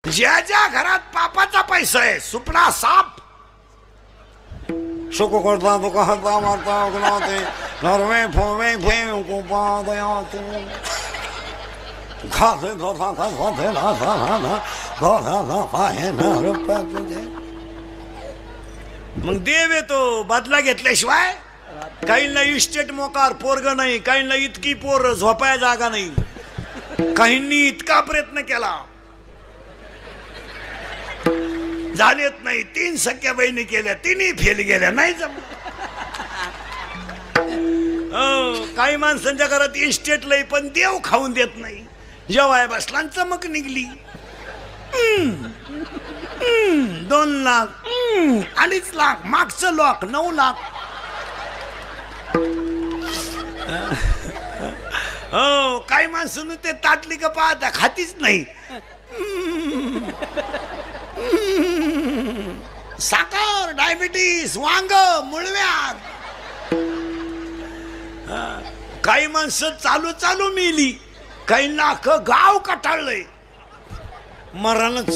ज्याच्या घरात पापाचा पैसा आहे सुपडा साप सुख करता तो कहता मारता गुनाते नरवे फोवे फेम को पादया तू खाते तो खाते ना ना पाहे ना रुपया तुझे मग देव येतो बदला घेतल्याशिवाय काहींना इस्टेट मोकार पोरग नाही काहींना इतकी पोर झोपाया जागा नाही काहींनी इतका प्रयत्न केला झालेत नाही 3 सख्या बहिणी केल्या तिन्ही फेल गेल्या नाही जमलं काही माणसांच्या घरात इस्टेट लई पण देव खाऊन देत नाही जेवाय बसला चमक निघली 2 लाख 2.5 लाख मागचं लॉक 9 लाख हो काही माणसं ते ताटली का पाहता खातीच नाही साखर डायबिटीस वांग मुळव्याध काही माणसं चालू चालू मेली काही नाक गाव कटाळलंय मरणच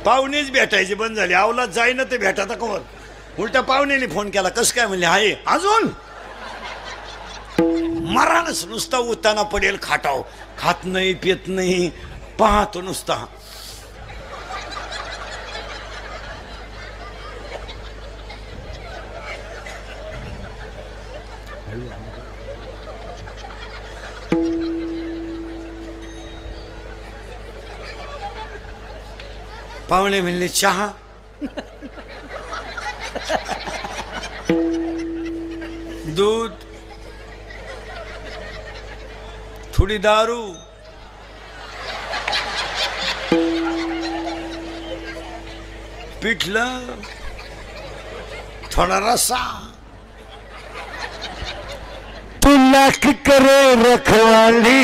पाहुणेच भेटायचे बंद झाले आवला जाईना ते भेटाता कवर उलट्या पाहुण्याने फोन केला कसं काय म्हणले आहे अजून मरणच नुसता उताना पडेल खाटाव खात नाही पित नाही पाहतो नुसता पाहुणे म्हणले चहा दूध थोडी दारू पिठलं थोडा रस्सा तुला की करे रखवाली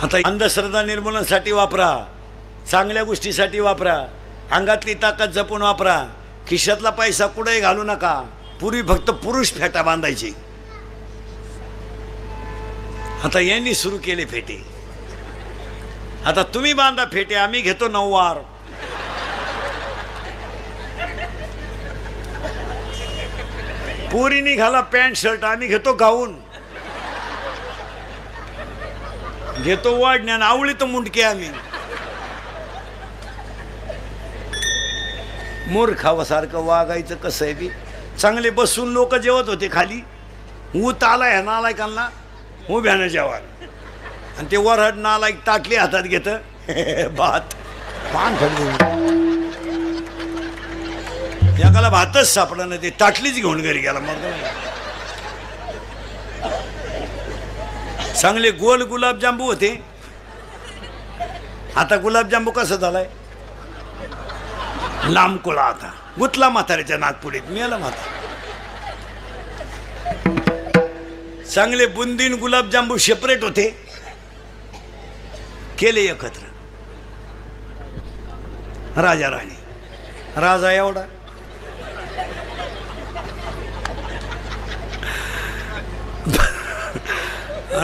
आता अंधश्रद्धा निर्मूलनासाठी वापरा चांगल्या गोष्टीसाठी वापरा अंगातली ताकद जपून वापरा खिशातला पैसा कुठेही घालू नका पूर्वी फक्त पुरुष फेटा बांधायचे आता यांनी सुरू केले फेटे आता तुम्ही बांधा फेटे आम्ही घेतो नऊवार पुरीनी घाला पॅन्ट शर्ट आम्ही घेतो गाऊन घेतो वाढण्यान आवळी तर मुंडके आम्ही मूर्खावासारखं वागायचं कसं आहे बी चांगले बसून लोक जेवत होते खाली ऊत आलाय नालायकांना उभ्यानं जेवण आणि ते वरहड नालायक ताटली हातात घेत भात पान एकाला भातच सापडा नाही ते ताटलीच घेऊन घरी गेला मग चांगले गोल गुलाबजांबू होते आता गुलाबजांबू कसं झालाय लांबकोळा आता गुतला म्हाताऱ्याच्या नागपुडीत मिळाला म्हातारा चांगले बुंदीन गुलाबजांबू सेपरेट होते केले एकत्र राजा राणी राजा एवढा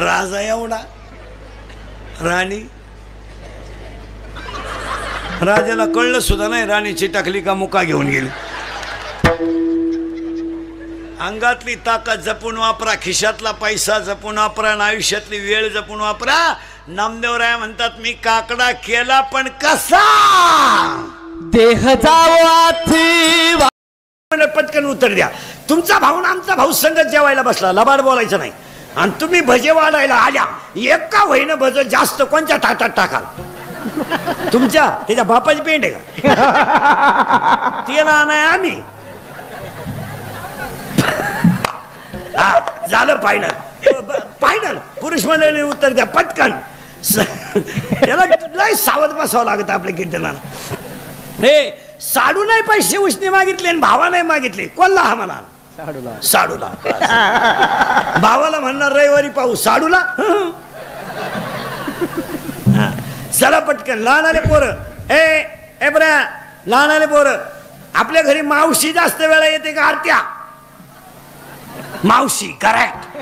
राजा एवढा राणी राजाला कळलं सुद्धा नाही राणीची टाकली का मुका घेऊन गेली अंगातली ताकद जपून वापरा खिशातला पैसा जपून वापरा आणि आयुष्यातली वेळ जपून वापरा नामदेवराय म्हणतात मी काकडा केला पण कसा देह पटकन उत्तर द्या तुमचा भाऊ ना आमचा भाऊ संगत जेवायला बसला लबाड बोलायचं नाही आणि तुम्ही भजे वाढायला आल्या एका वहीनं भज जास्त कोणत्या ताटात टाकाल तुमच्या त्याच्या बापाची पेंड आहे का त्याला नाही आम्ही झालं फायनल पुरुष मंडळीने उत्तर द्या पटकन त्याला लय सावध बसावं लागत आपल्या कीर्तनाला हे साडू नाही पैसे उसने मागितले आणि भावा नाही मागितले कोणला हा मला साडूला भावाला म्हणणार रविवारी पाहू साडूला चला पटकन लहान आले पोरं ए बऱ्या लहान आले पोरं आपल्या घरी मावशी जास्त वेळा येते का आरत्या मावशी करेक्ट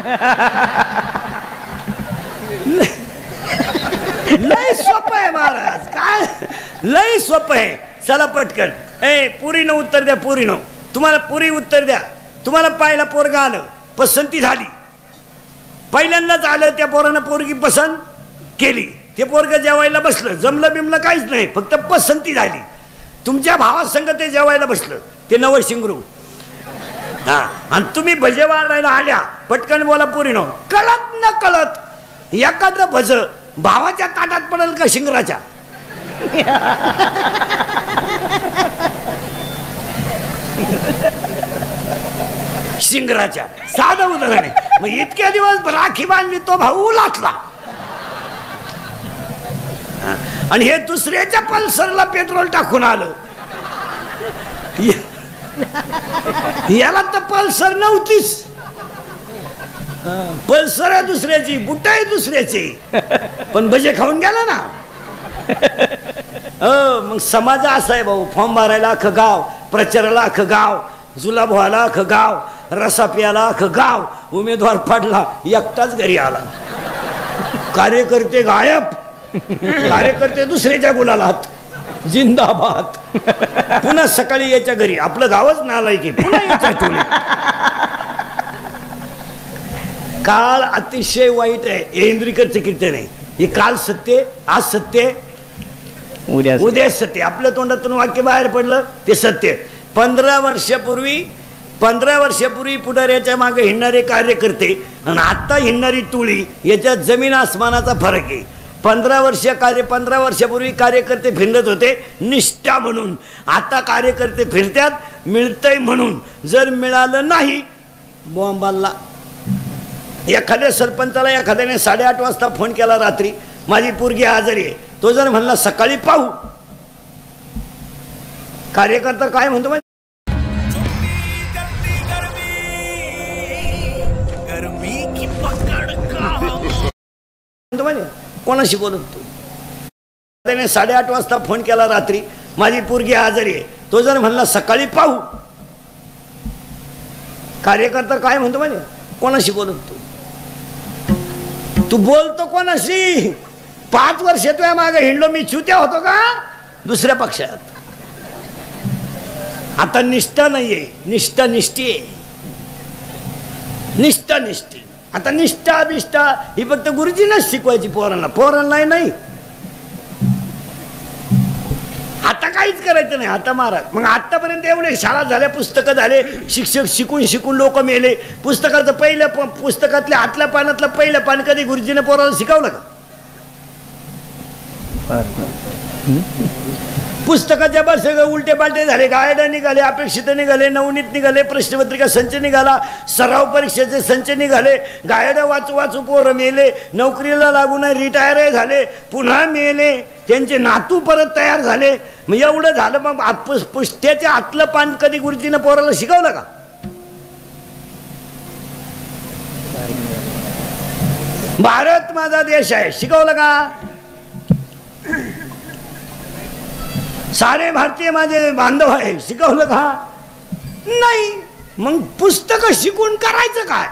लय सोपं आहे महाराज, काय लय सोपं आहे. चला पटकन. पुरीनं उत्तर द्या. पुरीनं तुम्हाला पुरी उत्तर द्या. तुम्हाला पाहिला पोरगा आलं, पसंती झाली, पहिल्यांदाच आलं, त्या पोरानं पोरगी पसंत केली, ते पोरग जेवायला बसलं, जमलं बिमलं काहीच नाही, फक्त पसंती झाली. तुमच्या भावासंग ते जेवायला बसलं, ते नवशिंगरू. हा, आणि तुम्ही भजे वाढायला आल्या, पटकन बोला पुरीनो. कळत न कळत एखादं भज भावाच्या ताटात पडेल का शिंगराच्या? शिंगराच्या. साधं उदाहरण आहे. मग इतक्या दिवस राखी बांधली, तो भाऊ लाटला, आणि हे दुसऱ्याच्या पल्सरला पेट्रोल टाकून आलं. याला तर पल्सर नव्हतीच, पल्सर आहे दुसऱ्याची, बुट आहे दुसऱ्याची, पण भजे खाऊन गेला ना. मग समाज असा आहे भाऊ. फॉर्म भरायला अख्खं गाव, प्रचाराला अख्खं गाव, जुलाब व्हायला अख्खं गाव, रसा प्यायला अख्खं गाव, उमेदवार पडला, एकटाच घरी आला. कार्यकर्ते गायब, कार्यकर्ते दुसऱ्याच्या गुलालात, जिंदाबाद. पुन्हा सकाळी याच्या घरी, आपलं गावच नालाय की, पुन्हा याच्या टोळी. काळ अतिशय वाईट आहे. हे इंद्रिकरचं कीर्तन आहे. हे काल सत्य, आज सत्य, उद्या सत्य. आपल्या तोंडातून वाक्य बाहेर पडलं ते सत्य. 15 वर्षापूर्वी पुढाऱ्याच्या मागे हिंडणारे कार्यकर्ते आणि आता हिंडणारी टोळी, याच्यात जमीन आसमानाचा फरक आहे. 15 वर्षापूर्वी कार्यकर्ते फिरत होते निष्ठा म्हणून, आता कार्यकर्ते फिरतात मिळतंय म्हणून. जर मिळालं नाही, बॉम्बाला. एखाद्या सरपंचाला एखाद्याने 8:30 वाजता फोन केला रात्री, माझी पोरगी आजारी आहे, तो जर म्हणला सकाळी पाहू, कार्यकर्ता काय म्हणतो माहिती? कोणाशी बोलत तू? त्याने 8:30 वाजता फोन केला रात्री, माझी पोरगी आजारी आहे, तो जर म्हणला सकाळी पाहू, कार्यकर्ता काय म्हणतो माहिती? कोणाशी बोलत तू बोलतो कोणाशी? 5 वर्ष तुझ्या मागे हिंडलो मी, चुत्या होतो का दुसऱ्या पक्षात? आता निष्ठा नाहीये, निष्ठा निष्ठी आहे, निष्ठा निष्ठी. आता निष्ठा बिष्ठा ही फक्त गुरुजींनाच शिकवायची पोरांना, पोरांना नाही. आता काहीच करायचं नाही. आता महाराज, मग आतापर्यंत एवढे शाळा झाल्या, पुस्तकं झाले, शिक्षक शिकून लोक मेले. पुस्तकाचं पहिलं पुस्तकातल्या आतल्या पानातलं पहिलं पान कधी गुरुजीने पोराला शिकवलं का? पुस्तकाच्या बस सगळे उलटे पालटे झाले, गायडा निघाले, अपेक्षित निघाले, नवनीत निघाले, प्रश्नपत्रिका संच निघाला, सराव परीक्षेचे संच निघाले, गायडा वाचू पोरं मेले, नोकरीला लागून रिटायर झाले, पुन्हा मेले, त्यांचे नातू परत तयार झाले. मग एवढं झालं, मग पुस्तकाच्या आतलं पान कधी गुरुजीनं पोराला शिकवलं का? भारत माझा देश आहे, शिकवलं का? सारे भारतीय माझे बांधव आहे, शिकवलं का? नाही. मग पुस्तक शिकून करायचं काय?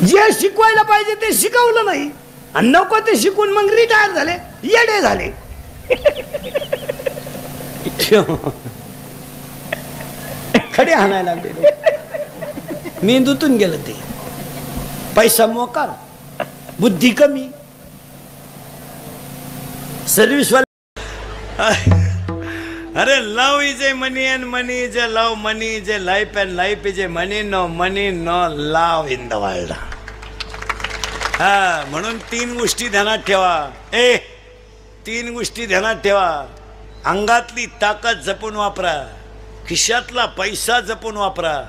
जे शिकवायला पाहिजे ते शिकवलं नाही, आणि नको ते शिकून मग रिटायर झाले, येडे झाले. खडे हाणायला लागले, मेंदूतून गेलं ते. पैसा मोकार, बुद्धी कमी. सर्विस वाले, अरे love is a money and money is a love, money is a life and life is a money, no money no love in the world. हा, म्हणून 3 गोष्टी ध्यानात ठेवा. 3 गोष्टी ध्यानात ठेवा. अंगातली ताकद जपून वापरा, खिशातला पैसा जपून वापरा,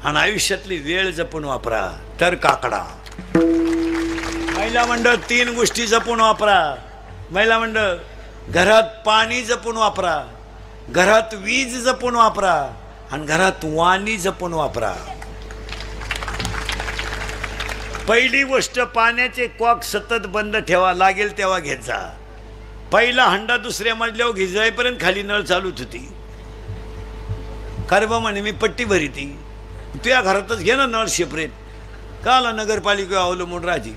आणि आयुष्यातली वेळ जपून वापरा, तर काकडा. महिला मंडळ 3 गोष्टी जपून वापरा. महिला मंडळ, घरात पाणी जपून वापरा, घरात वीज जपून वापरा, आणि घरात वाणी जपून वापरा. पहिली गोष्ट, पाण्याचे कॉक सतत बंद ठेवा, लागेल तेव्हा घेत जा. पहिला हंडा दुसऱ्या मजल्यावर घिजायपर्यंत खाली नळ चालूच होती. कारबा म्हणे मी पट्टी भरी ती, तुझ्या घरातच घे ना नळ सेपरेट. काला नगरपालिका अवलंबून राहते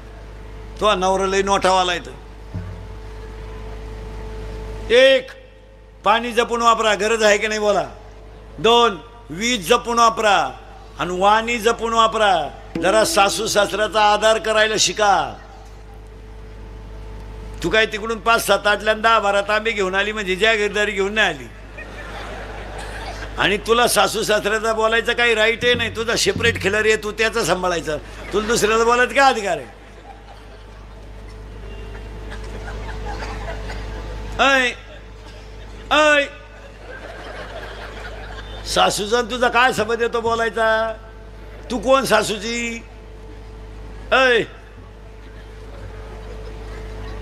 तो नवरा लई नोटावाला येतं. एक, पाणी जपून वापरा, गरज आहे की नाही बोला. 2, वीज जपून वापरा आणि वाणी जपून वापरा. जरा सासू सासऱ्याचा आधार करायला शिका. तू काय तिकडून 5-7 आटल्यान 10-12 तांबे घेऊन आली म्हणजे जागीरदारी घेऊन नाही आली. आणि तुला सासू सासऱ्याचा बोलायचं काही राईट आहे नाही. तुझा सेपरेट खिलर आहे, तू त्याचं सांभाळायचं. तुला दुसऱ्याला बोलायचं काय अधिकार आहे? ऐ ऐ सासूचा तुझा काय संबंध येतो बोलायचा? तू कोण सासूची? ऐ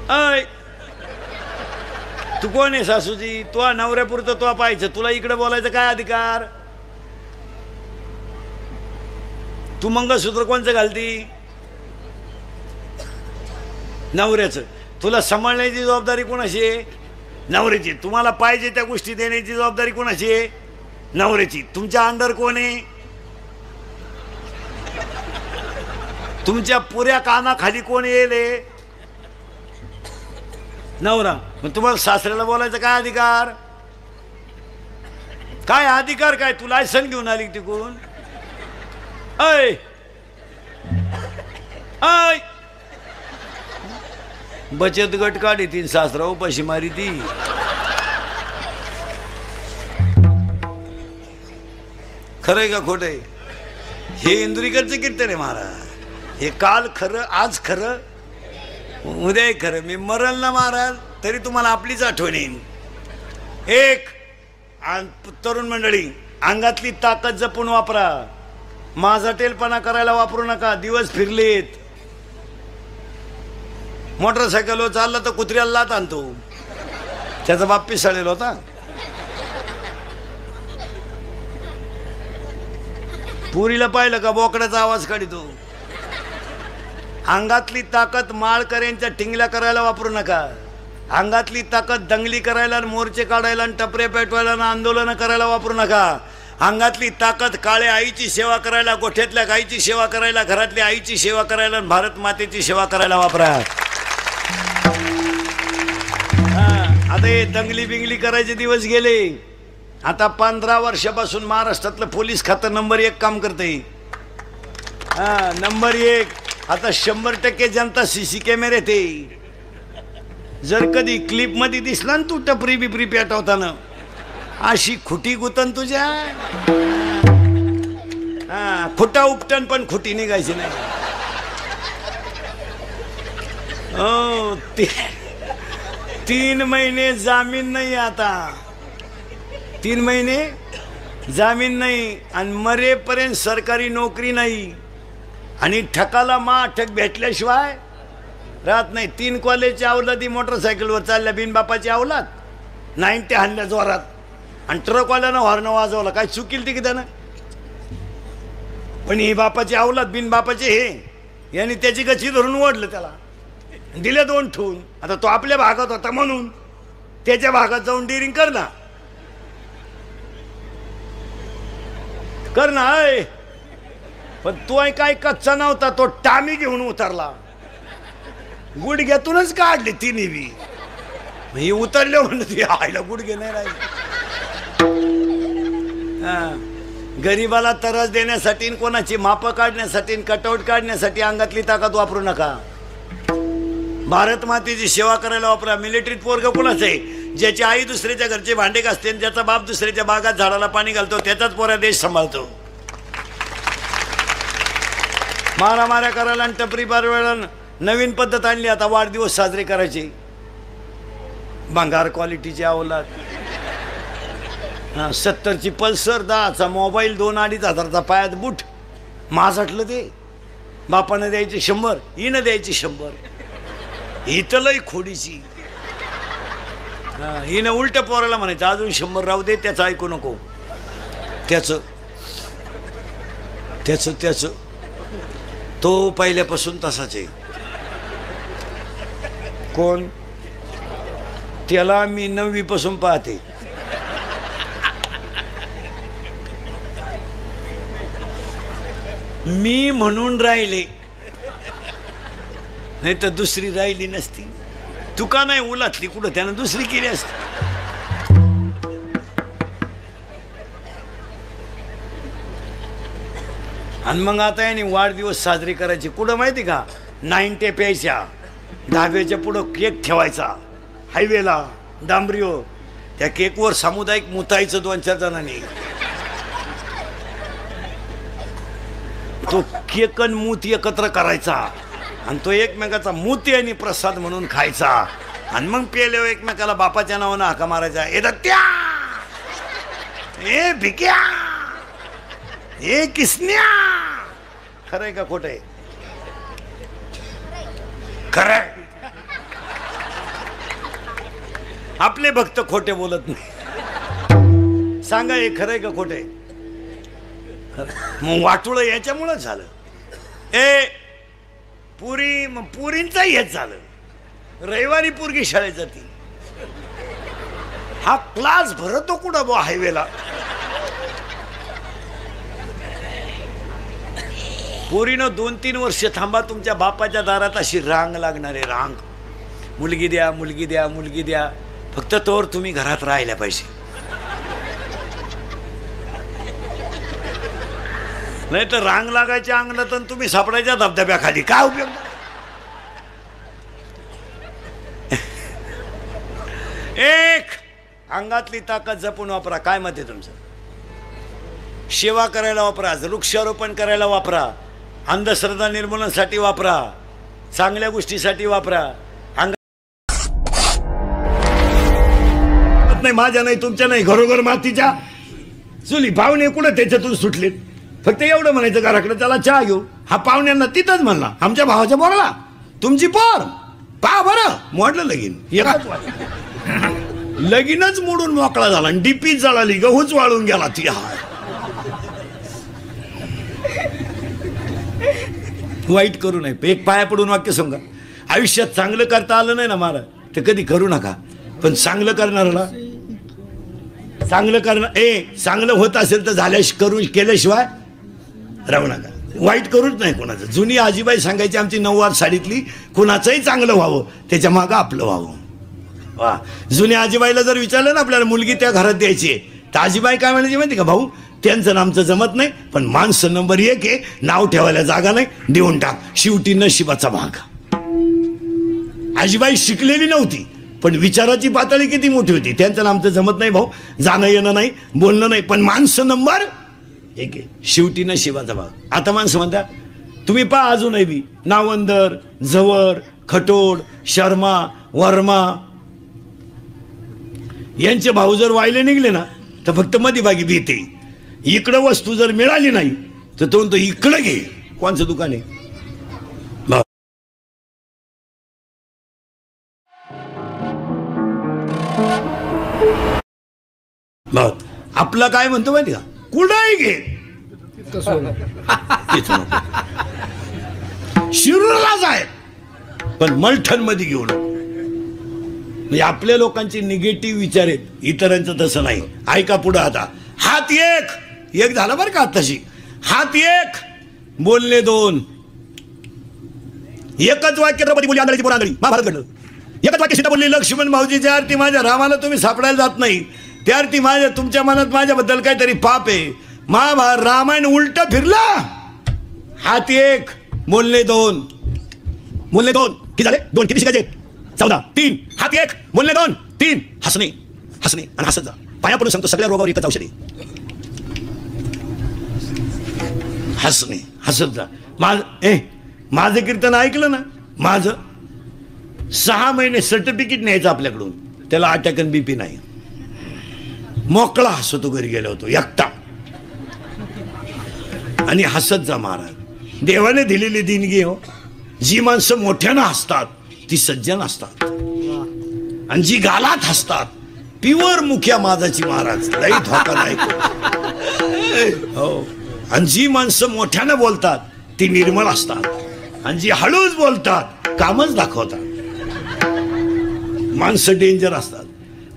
ऐ तू कोण आहे सासूची? तो नवऱ्यापुरतं तो पाहायचं, तुला इकडे बोलायचं काय अधिकार? तू मंगळसूत्र कोणचं घालती? नवऱ्याचं. तुला सांभाळण्याची जबाबदारी कोणाची आहे? नवऱ्याची. तुम्हाला पाहिजे त्या गोष्टी देण्याची जबाबदारी कोणाची आहे? नवऱ्याची. तुमच्या अंडर कोण आहे? तुमच्या पुऱ्या कानाखाली कोण येईल? नवरा. मग तुम्हाला सासऱ्याला बोलायचं काय अधिकार? काय अधिकार काय? तू लायसन घेऊन आली तिकून? ऐ ऐ बचत गट काढी तीन सासरा उपाशी मारी ती. खरंय का खोट आहे? हे इंदुरीकरचं कीर्तन आहे महाराज. हे काल खरं, आज खरं, उद्या खरं. मी मरल ना महाराज तरी तुम्हाला आपलीच आठवण येईल. एक, तरुण मंडळी, अंगातली ताकद जपून वापरा. माझा टेलपणा करायला वापरू नका. दिवस फिरलेत. मोटरसायकलवर चालला तर कुत्र्याला लात आणतो. त्याचा बाप पिसाळलेला होता. पुरीला पाहिलं का बोकड्याचा आवाज काढतो. अंगातली ताकद माळकऱ्यांच्या टिंगल्या करायला वापरू नका. अंगातली ताकद दंगली करायला, मोर्चे काढायला, टपरे पेटवायला, आंदोलन करायला वापरू नका. अंगातली ताकद काळ्या आईची सेवा करायला, गोठ्यातल्या गाईची सेवा करायला, घरातल्या आईची सेवा करायला, भारत मातेची सेवा करायला वापरा. आता हे दंगली बिंगली करायचे दिवस गेले. आता 15 वर्षापासून महाराष्ट्रातलं पोलीस खातं नंबर 1 काम करते. नंबर 1. आता 100% जनता CC कॅमेरे ते. जर कधी क्लिप मध्ये दिसला ना तू टपरी बिपरी पेटवताना, अशी खुटी गुतन तुझ्या. खुटा उपटन पण खुटी निघायची नाही. हो, 3 महिने जामीन नाही. आता 3 महिने जामीन नाही आणि मरेपर्यंत सरकारी नोकरी नाही. आणि ठकाला अटक भेटल्याशिवाय राहत नाही. 3 कॉलेजची अवलादी मोटरसायकलवर चालल्या, बिनबापाची अवलाद. 90 हाणल्या जोरात आणि ट्रकवाल्यानं हॉर्न वाजवला. काय चुकील ती की त्यानं? पण ही बापाची अवलाद, बिनबापाचे हे, यांनी त्याची गच्ची धरून ओढलं, त्याला दिले 2 ठेवून. आता तो आपल्या भागात होता म्हणून त्याच्या भागात जाऊन डिरिंग कर ना, कर ना. पण तो काय कच्चा नव्हता, तो टामी घेऊन उतरला. गुडघ्यातूनच काढले तिने बी. ही उतरले म्हणत आईला गुडघे नाही राहिले. गरीबाला तरस देण्यासाठी, कोणाची मापं काढण्यासाठी, कटआउट काढण्यासाठी अंगातली ताकद वापरू नका. भारत मातेची सेवा करायला वापरा. मिलिटरीत पोरग कोणाचं आहे? ज्याची आई दुसऱ्याच्या घरचे भांडे घासते, ज्याचा बाप दुसऱ्याच्या बागात झाडाला पाणी घालतो, त्याचाच पोरा देश सांभाळतो. मारामाऱ्या करायला आणि टपरी बारवायला नवीन पद्धत आणली. आता वाढदिवस साजरे करायचे. भंगार क्वालिटीची अवलाद. 70ची पल्सर, 10चा मोबाईल, 2-2.5 हजारचा पायात बूट. माझाटलं ते. बापानं द्यायची 100, हिनं द्यायची 100. ही तर लई खोडीची. हिनं उलट पोराला म्हणायचं अजून 100 राहू दे, त्याचं ऐकू नको. त्याचं त्याचं त्याचं तो पहिल्यापासून तसाच आहे. कोण? त्याला मी 9वी पासून पाहते. मी म्हणून राहिले, नाही तर दुसरी राहिली नसती. तुका नाही उलातली कुठं, त्यानं दुसरी केली असती. आणि मग आता याने वाढदिवस साजरे करायचे कुठं माहिती का? 90 प्यायच्या, धाब्याच्या पुढं केक ठेवायचा, हायवेला डांबरीवर. त्या केकवर सामुदायिक मुतायचं 2-4 जणांनी. तो केक आणि मूत एकत्र करायचा आणि तो एकमेकाचा मूत आणि प्रसाद म्हणून खायचा. आणि मग पेल्यावर एकमेकाला बापाच्या नावानं हाका मारायचा, ए दत्त्या, ए भिक्या, ए किसन्या. खरंय का खोटंय? खरंय. आपले भक्त खोटे बोलत नाही. सांगा हे खरंय का खोटंय? मग वाटोळं याच्यामुळंच झालं. पुरींचं हेच झालं. रविवारी पोरगी शाळेत जाती, हा क्लास भरतो कुठं बो हायवेला. पोरीनं 2-3 वर्ष थांबा, तुमच्या बापाच्या दारात अशी रांग लागणार आहे, रांग. मुलगी द्या, मुलगी द्या, मुलगी द्या. फक्त तोवर तुम्ही घरात राहायला पाहिजे, नाही तर रांग लागायच्या अंगणात आणि तुम्ही सापडायच्या धबधब्याखाली. काय उपयोग? एक अंगातली ताकद जपून वापरा. काय मत आहे तुमचं? सेवा करायला वापरा, वृक्षारोपण करायला वापरा, अंधश्रद्धा निर्मूलनासाठी वापरा, चांगल्या गोष्टीसाठी वापरा. नाही माझ्या नाही, तुमच्या नाही, घरोघर मातीच्या चुली. पाहुणे कुठं त्याच्यातून सुटलेत. फक्त एवढं म्हणायचं घराकडे त्याला चहा घेऊ. हा पाहुण्यांना तिथंच म्हणला, आमच्या भावाच्या बोरला तुमची पोर पा बरं मोडलं लगीन. लगीनच मोडून मोकळा झाला, डीपी जळाली, गहूच वाळून गेला. ती वाईट करू नये. एक पाया पडून वाक्य सांगा, आयुष्यात चांगलं करता आलं नाही ना मला तर कधी करू नका. पण चांगलं करणाऱ्याला चांगलं चांगलं होत असेल तर केल्याशिवाय राहू नका. वाईट करूच नाही कोणाचं. जुनी आजीबाई सांगायची आमची 9वार साडीतली, कुणाचंही चांगलं व्हावं त्याच्या मागं आपलं व्हावं. वा, जुन्या आजीबाईला जर विचारलं ना आपल्याला मुलगी त्या घरात द्यायची तर आजीबाई काय म्हणायची माहिती का? भाऊ त्यांचं नामचं जमत नाही, पण माणसं नंबर 1 आहे, नाव ठेवायला जागा नाही, देऊन टाक, शेवटी नशिबाचा भाग. आजीबाई शिकलेली नव्हती पण विचाराची पातळी किती मोठी होती. त्यांचं नामचं जमत नाही भाऊ, जाणं येणं नाही, बोलणं नाही, पण माणसं नंबर 1 आहे, शेवटी नशिबाचा भाग. आता माणसं म्हणतात तुम्ही पहा अजूनही बी नावंदर, झवर, खटोड, शर्मा, वर्मा यांचे भाऊ जर वायले निघले ना तर फक्त मध्यभागी भीते. इकडं वस्तू जर मिळाली नाही तर तो म्हणतो इकडं घे. कोणचं दुकान आहे? आपलं काय म्हणतो माहिती का? कुठंही घे, शिरूरला जाय पण मलठण मध्ये घेऊ नको. म्हणजे आपल्या लोकांचे निगेटिव्ह विचार आहेत, इतरांचं तसं नाही. ऐका पुढं आता. हात एक झालं बरं का तशी. हात एक, बोलणे 2. एकच वाक्य द्रौपदी बोलली आंधळीची पोरांगळी महाभारत घडलं. एकच वाक्य सीता बोलली लक्ष्मण भाऊजीच्या आरती माझ्या रामाला तुम्ही सापडायला जात नाही, त्या आरती माझ्या तुमच्या मनात माझ्याबद्दल काहीतरी पाप आहे. महाभारत रामायण उलट फिरला. हात एक, बोलणे 2. बोलणे 2 किती झाले? 2 किती शिकायचे? 14. 3 हात एक, बोलणे 2. 3 हसणे आणि हसत जा. पाया पडून सांगतो सगळ्या रोगावर एकच औषधी. हसणे हसत जा. माझं कीर्तन ऐकलं ना, माझं 6 महिने सर्टिफिकेट न्यायचं आपल्याकडून, त्याला अटॅक आणि BP नाही. मोकळा हसतो घरी गेलो होतो एकटा. आणि हसत जा महाराज. देवाने दिलेली देणगी हो. जी माणसं मोठ्यानं हसतात ती सज्जन असतात, आणि जी गालात हसतात प्युअर मुख्या माझाची महाराज, लई धोका नाही हो. आणि जी माणसं मोठ्यानं बोलतात ती निर्मळ असतात, आणि जी हळूच बोलतात कामच दाखवतात. माणसं डेंजर असतात.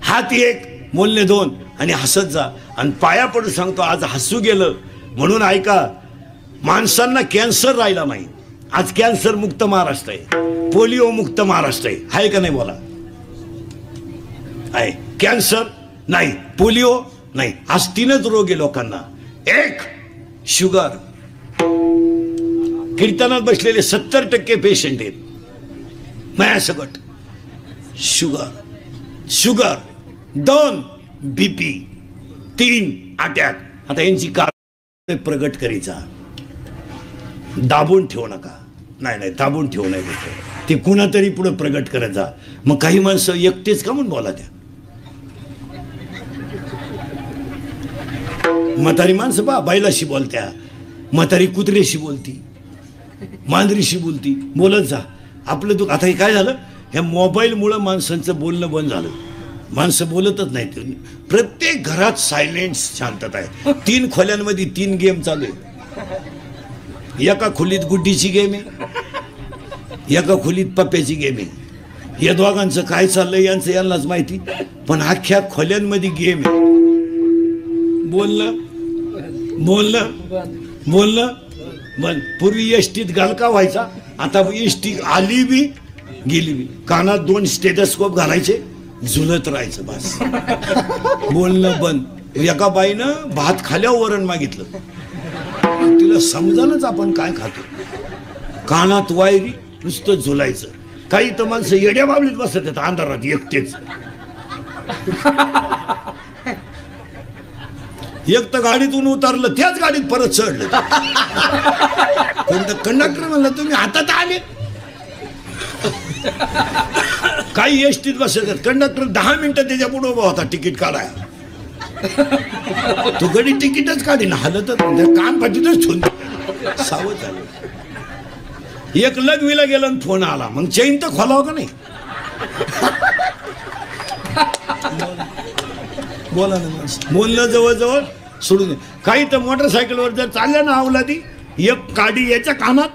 हात एक, बोलणे 2 आणि हसत जा. आणि पाया पडून सांगतो आज हसू गेलं म्हणून ऐका, माणसांना कॅन्सर राहिला नाही. आज कॅन्सर मुक्त महाराष्ट्र आहे, पोलिओ मुक्त महाराष्ट्र आहे का नाही बोला? आहे. कॅन्सर नाही, पोलिओ नाही, आज 3च रोग आहे लोकांना. एक शुगर, कीर्तनात बसलेले 70% पेशंट आहेत माझ्यासकट. Sugar 2 BP 3 attack. आता यांची कारण प्रगट करायचा. दाबून ठेवू नका. नाही दाबून ठेवू नये. ते कुणातरी पुढे प्रगट करायचा. मग काही माणसं एकटेच का म्हणून बोला त्या म्हातारी माणसं बा बैलाशी बोलत्या, म्हातारी कुत्र्याशी बोलती, मांजरीशी बोलती. बोलत जा आपलं दुःख. आता हे काय झालं, ह्या मोबाईलमुळं माणसांचं बोलणं बंद झालं. माणसं बोलतच नाहीत. प्रत्येक घरात सायलेंट शांतता आहे. 3 खोल्यांमध्ये 3 गेम चालू आहे. एका खोलीत गुड्डीची गेम आहे, एका खोलीत पप्प्याची गेम आहे. या दोघांचं काय चाललंय यांचं यांनाच माहिती. पण अख्ख्या खोल्यांमध्ये गेम आहे. बोलणं बंद. पूर्वी एसटीत गालका व्हायचा, आता एसटी आली बी गेली बी. कानात 2 स्टेथोस्कोप घालायचे, झुलत राहायचं बस. बोलणं बंद. एका बाईनं भात खाल्यावर वरण मागितलं. तिला समजानच आपण काय खातो. कानात वायरी, नुसतं झुलायचं. काही तर माणसं येड्या बाबलीत बसत आहेत अंधारात एकटेच. एक तर गाडीतून उतरलं, त्याच गाडीत परत चढलं. कंडक्टर म्हणलं तुम्ही हातात आले. काही एसटीत बसत आहेत. कंडक्टर 10 मिनिटं त्याच्या पुढे उभा होता तिकीट काढायला. तू गडी तिकीटच काढीन, हलतच कान पाठीतच ठेवून सावध झालं. एक लग्वीला गेला आणि फोन आला. मग चैन तर खोलावं का नाही? बोला ना. बोलणं जवळजवळ सोडून. काही तर मोटरसायकलवर जर चालल्या ना अवलादी, एक काडी याच्या कानात,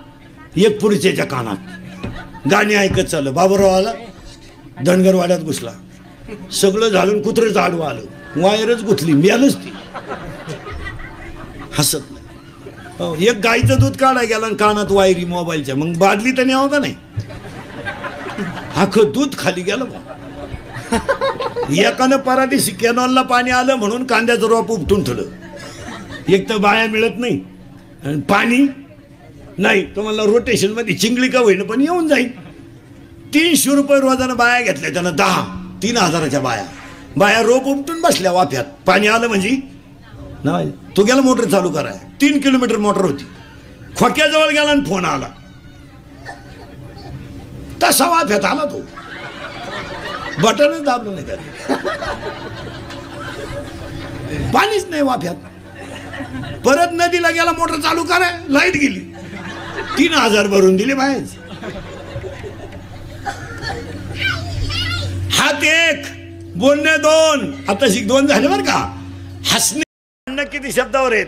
एक पुढच्याच्या कानात गाणी ऐकत चाललं. बाबूराव आला, धनगरवाड्यात घुसला. सगळं झालं, कुत्रंच आडवं आलं, वायरच गुंतली, मिळालंच ती. हसत नाही. एक गाईचं दूध काढाय गेला आणि कानात वायरी मोबाईलच्या. मग बादली तर न्यावं का नाही? अख्खं दूध खाली गेलं बा. एकानं पराठीशी कॅनॉलला पाणी आलं म्हणून कांद्याचं रोप उपटून ठेवलं. एक तर बाया मिळत नाही आणि पाणी नाही. तुम्हाला रोटेशन मध्ये चिंगळी का होईन पण येऊन जाईल. 300 रुपये रोजानं बाया घेतल्या त्यानं. 3,000च्या बाया रोप उपटून बसल्या वाफ्यात. पाणी आलं म्हणजे नाही. तो गेला मोटर चालू कराय. 3 किलोमीटर मोटर होती. खोक्याजवळ गेला आणि फोन आला. तसा वाफ्यात आला तो. बटनच दाबलं नाही त्याने. पाणीच नाही वाफ्यात. परत नदीला गेला मोटर चालू कराय, लाईट गेली. 3,000 भरून दिले बाहेर. हात 1, बोलणे 2. आता 2 झाले बरं का. हसणे किती शब्दावर आहेत.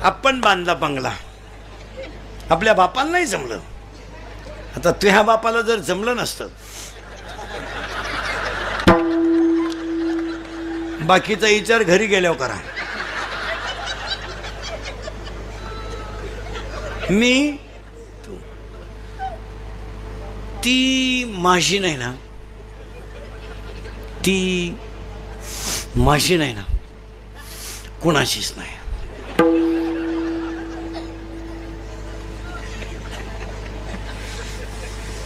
आपण बांधला बंगला, आपल्या बापाला नाही जमलं. आता तुझ्या बापाला जर जमलं नसतं, बाकीचा विचार घरी गेल्यावर करा. मी ती माशी नाही ना, ती माशी नाही ना, कुणाशीच नाही.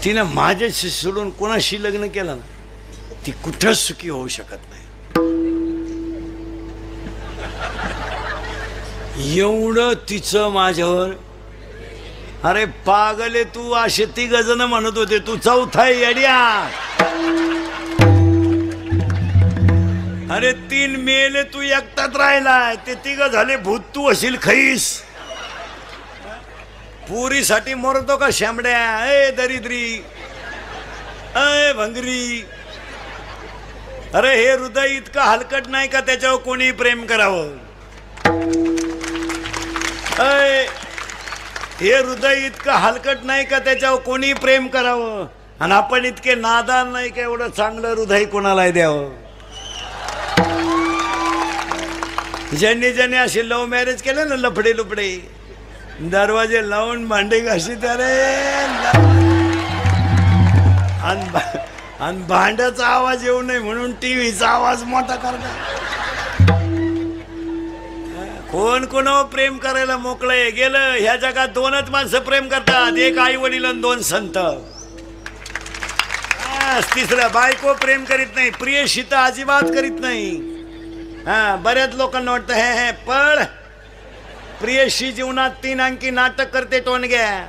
तिनं माझ्याशी सोडून कोणाशी लग्न केलं ना, ती कुठंच सुखी होऊ शकत नाही. एवढं तिचं माझ्यावर. अरे पागले तू, असे 3 जण म्हणत होते तू 4था येड्या. अरे 3 मेले, तू एकटाच राहिलाय. ते 3 झाले भूत, तू असेल खैस. पुरीसाठी मरतो का शामड्या? ए दरिद्री, ए भंगरी. अरे हे हृदय इतकं हलकट नाही का त्याच्यावर कोणी प्रेम करावं? हे हृदय इतकं हलकट नाही का त्याच्यावर कोणी प्रेम करावं? आणि आपण इतके नादान नाही का एवढं चांगलं हृदय कोणाला द्यावं? ज्यांनी ज्यांनी असे लव्ह मॅरेज केले ना, लफडे लुपडे, दरवाजे लावून भांडे घाशी त्यारे, आणि भांड्याचा आवाज येऊ नये म्हणून टीव्हीचा आवाज मोठा करतात. कोण कोणावर प्रेम करायला मोकळं गेलं. ह्या जगात दोनच माणसं प्रेम करतात, एक आई वडील आणि दोन संत. तिसरं बायको प्रेम करीत नाही, प्रियशी तर अजिबात करीत नाही. बऱ्याच लोकांना वाटतं हे पण प्रियशी जीवनात 3 अंकी नाटक करते टोनग्या.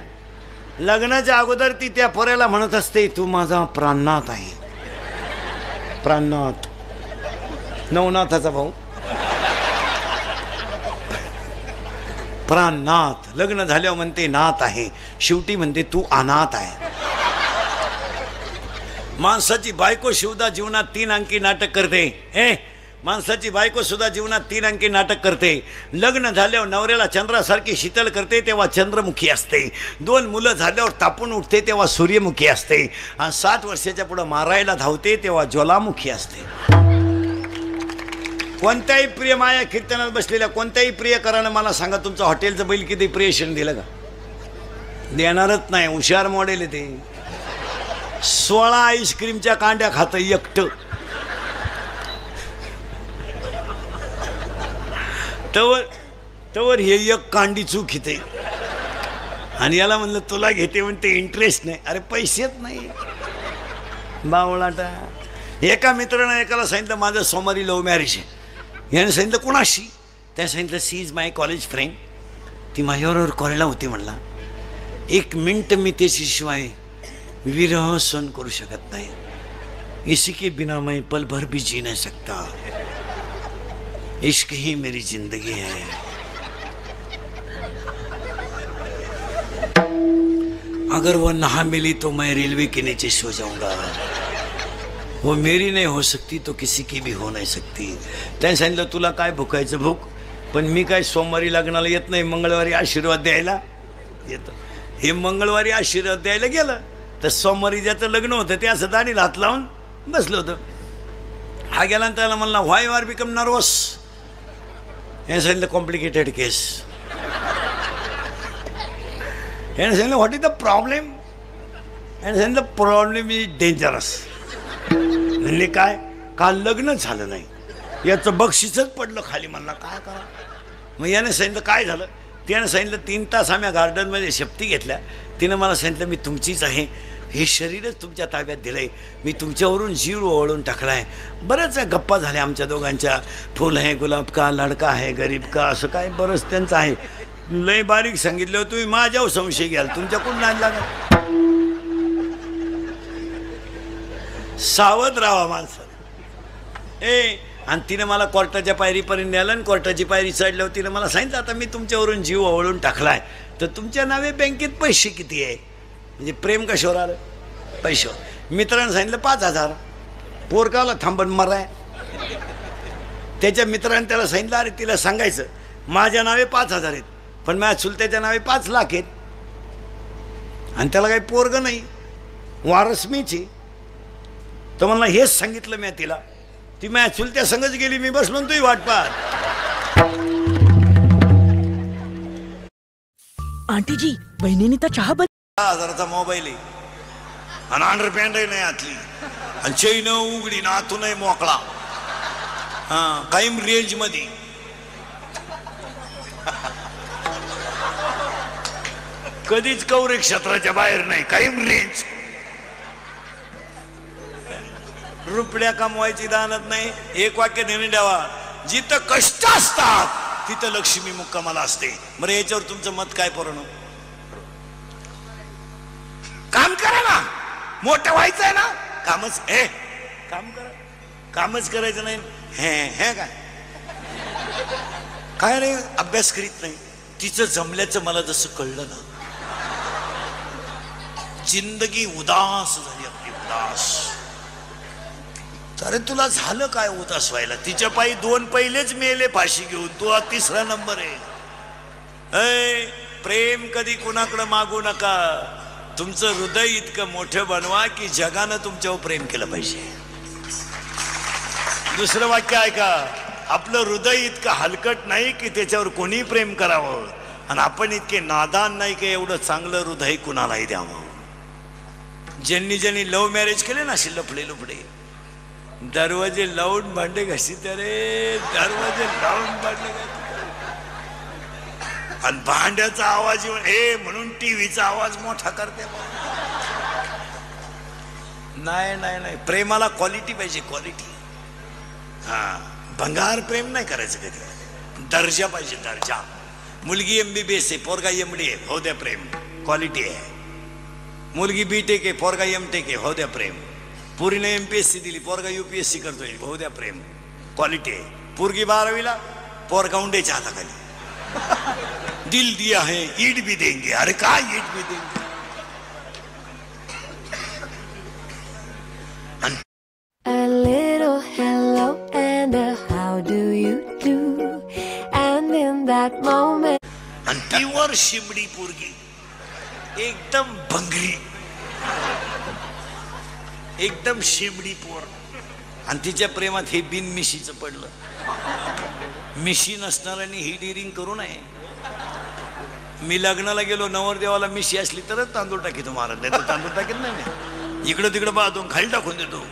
लग्नाच्या अगोदर ती त्या पोऱ्याला म्हणत असते, तू माझा प्राणनाथ आहे. प्राणनाथ, नवनाथाचा भाऊ. प्राणनाथ. लग्न झाल्यावर म्हणते नाथ आहे, शेवटी म्हणते तू अनाथ आहे. माणसाची बायको सुद्धा जीवनात 3 अंकी नाटक करते. माणसाची बायको सुद्धा जीवनात 3 अंकी नाटक करते. लग्न झाल्यावर नवऱ्याला चंद्रासारखी शीतल करते तेव्हा चंद्रमुखी असते. 2 मुलं झाल्यावर तापून उठते तेव्हा सूर्यमुखी असते. आणि 7 वर्षाच्या पुढे मारायला धावते तेव्हा ज्वालामुखी असते. कोणत्याही प्रिय माया कीर्तनात बसलेल्या कोणत्याही प्रियकरानं मला सांगा, तुमचं हॉटेलचं बैल किती प्रियशन दिलं का? देणारच नाही. हुशार मॉडेल आहे ते. 16 आईस्क्रीमच्या कांड्या खातं एकटं. तवर हे एक कांडी चूक घेते आणि याला म्हणलं तुला घेते म्हणते इंटरेस्ट नाही. अरे पैसेच नाही बावळाटा. एका मित्रानं एकाला सांगितलं माझं सोमवारी लव्ह मॅरेज आहे. याने सांगितलं कोणाशी? त्याने सांगितलं she is my college friend. ती माझ्याबरोबर कॉलेजला होती. म्हणला 1 मिनिट मी त्याच्याशिवाय विरह सहन करू शकत नाही. इसी के बिना मैं पल भर भी जी नहीं सकता. इश्क ही मेरी जिंदगी है. अगर वो ना मिली तो मैं रेलवे के नीचे सो जाऊंगा. वो मेरी नहीं हो सकती तो किसी की भी हो नहीं सकती. त्याने सांगितलं तुला काय भुकायचं भूक, पण मी काय सोमवारी लग्नाला येत नाही, मंगळवारी आशीर्वाद द्यायला येतं. हे मंगळवारी आशीर्वाद द्यायला गेलं तर सोमवारी ज्याचं लग्न होतं ते असं दाढीला हात लावून बसलं होतं. हा गेला आणि त्याला म्हणला व्हाय यू आर बिकम नर्वस. याने सांगितलं कॉम्प्लिकेटेड केस. याने सांगितलं व्हॉट इज द प्रॉब्लेम. याने सांगितलं प्रॉब्लेम इज डेंजरस. म्हणले काय? काल लग्न झालं नाही, याचं बक्षीसच पडलं खाली. म्हणला काय करा. मग याने सांगितलं काय झालं. त्यानं सांगितलं 3 तास आम्ही गार्डनमध्ये शपथी घेतल्या. तिनं मला सांगितलं मी तुमचीच आहे, हे शरीरच तुमच्या ताब्यात दिलंय, मी तुमच्यावरून जीव ओळून टाकलाय. बऱ्याच गप्पा झाल्या आमच्या दोघांच्या. फुल आहे गुलाब का, लडका आहे गरीब का, असं काय बरंच त्यांचं आहे. लय बारीक सांगितलं. तुम्ही माझ्यावर संशय घ्याल, तुमच्याकडून नाही लागत. सावध राहा माणसं. आणि तिने मला कोर्टाच्या पायरीपर्यंत नेलं आणि कोर्टाची पायरी चढल्यावर तिने मला सांगितलं आता मी तुमच्यावरून जीव ओळून टाकलाय, तर तुमच्या नावे बँकेत पैसे किती आहे. म्हणजे प्रेम कशावर आलं? पैशावर. मित्रानं सांगितलं 5,000. पोरगावला थांबण मराय. त्याच्या मित्राने त्याला सांगितलं अरे तिला सांगायचं माझ्या नावे 5,000 आहेत, पण माझ्या चुलत्याच्या नावे 5 लाख आहेत. आणि त्याला काही पोरग नाही, वारस मीची. तर म्हणला हेच सांगितलं मी तिला. ती माझ्या चुलत्या संगच गेली, मी बसलो तुही वाट पाहत. आंटी जी, बहिणीने तर चहा 10,000चा मोबाईल आहे आणि अंडरपॅन्ट नाही आतली आणि चैन उघडी ना आतूनही मोकळा. कायम रेंज मध्ये. कधीच कौरे क्षेत्राच्या बाहेर नाही, कायम रेंज. रुपड्या कमवायची दानत नाही. एक वाक्य नेहमी द्यावा, जिथं कष्ट असतात तिथं लक्ष्मी मुक्कामाला असते. बरं याच्यावर तुमचं मत काय पोरांनो? काम करा ना, मोठं व्हायचं आहे ना. कामच काम करा, कामच करायचं नाही. हे काय रे अभ्यास करीत नाही. तिचं जमल्याचं मला जसं कळलं ना, जिंदगी उदास झाली आपली, उदास. अरे तुला झालं काय उदास व्हायला? तिच्या पायी 2 पहिलेच मेले फाशी घेऊन, तू 3रा नंबर आहे. प्रेम कधी कुणाकडे मागू नका. तुमचं हृदय इतकं मोठं बनवा की जगानं तुमच्यावर प्रेम केलं पाहिजे. दुसरं वाक्य ऐका, आपलं हृदय इतकं हलकट नाही की त्याच्यावर कोणी प्रेम करावं, आणि आपण इतके नादान नाही की एवढं चांगलं हृदय कुणालाही द्यावं. ज्यांनी ज्यांनी लव्ह मॅरेज केले ना, असे लफडे लफडे दरवाजे लावून भांडे घासीत रे, दरवाजे लावून भांडे घासीत, आणि भांड्याचा आवाज येऊन हे म्हणून टीव्हीचा आवाज मोठा करते. नाही नाही नाही, प्रेमाला क्वालिटी पाहिजे, क्वालिटी. हा, भंगार प्रेम नाही करायचं कधी, दर्जा पाहिजे, दर्जा. मुलगी MBBS आहे, पोरगा MD आहे, हो द्या प्रेम, क्वालिटी आहे. मुलगी BTech आहे, पोरगा MTech आहे, हो द्या प्रेम. पुरीने MPSC दिली, पोरगा UPSC करतोय, हो द्या प्रेम, क्वालिटी आहे. पोरगी 12वीला, पोरगा उंडेच्या हाताखाली. दिल दिया है ईट भी देंगे. अरे काय ईट भी देंगे. A little hello and a how do you do, and in that moment आणि तीवर शिमडी पोरगी, एकदम भंगरी, एकदम शिमडी पोर, आणि तिच्या प्रेमात हे बिन मिशीचं पडलं. मिशी नसणाऱ्यांनी ही डिरिंग करू नये. मी लग्नाला गेलो, नवरदेवाला मिशी असली तरच तांदूळ टाकीतो महाराज, नाही तर तांदूळ टाकीत नाही. इकडं तिकडं पाहतो, खाली टाकून देतो.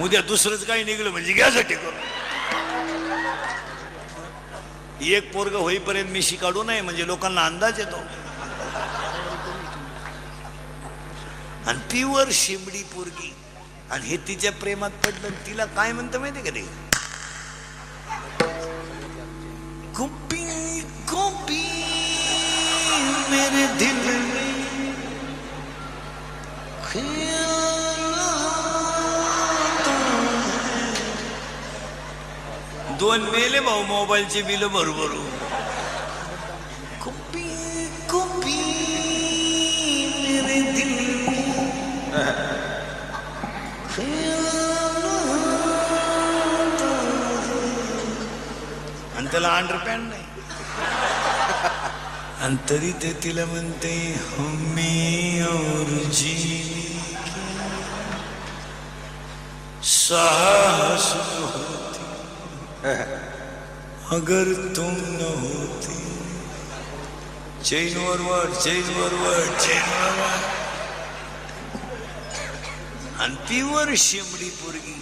उद्या दुसरंच काही निघलं म्हणजे घ्यासाठी करू. एक पोरग होईपर्यंत मिशी काढू नये, म्हणजे लोकांना अंदाज येतो. आणि प्युअर शिमडी पोरगी, आणि हे तिच्या प्रेमात पडलं. तिला काय म्हणतं माहिती का ते, गोपी गोपी मेरे दिल में दोन मेले भाऊ मोबाईलचे बिल भरू. गोपी गोपी मेरे दिल आणि त्याला अंडरपॅन्ट नाही, आणि तरी ते तिला म्हणते हमें और जीने साहस होती अगर तुम न होती. चैन वरवर, चैन वरवर, चैन वरवर. आणि प्युअर शिमडी पोरगी,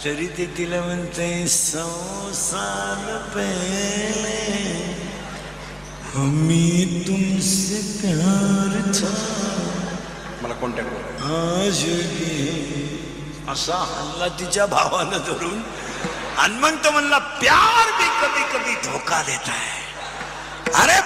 तरी ते तिला म्हणते 100 साल पहले हमें तुमसे प्यार था, मला कॉन्टॅक्ट आज असा हल्ला तिच्या भावानं धरून. आणि मग तो म्हणला प्यार भी कभी कभी धोखा देता है. अरे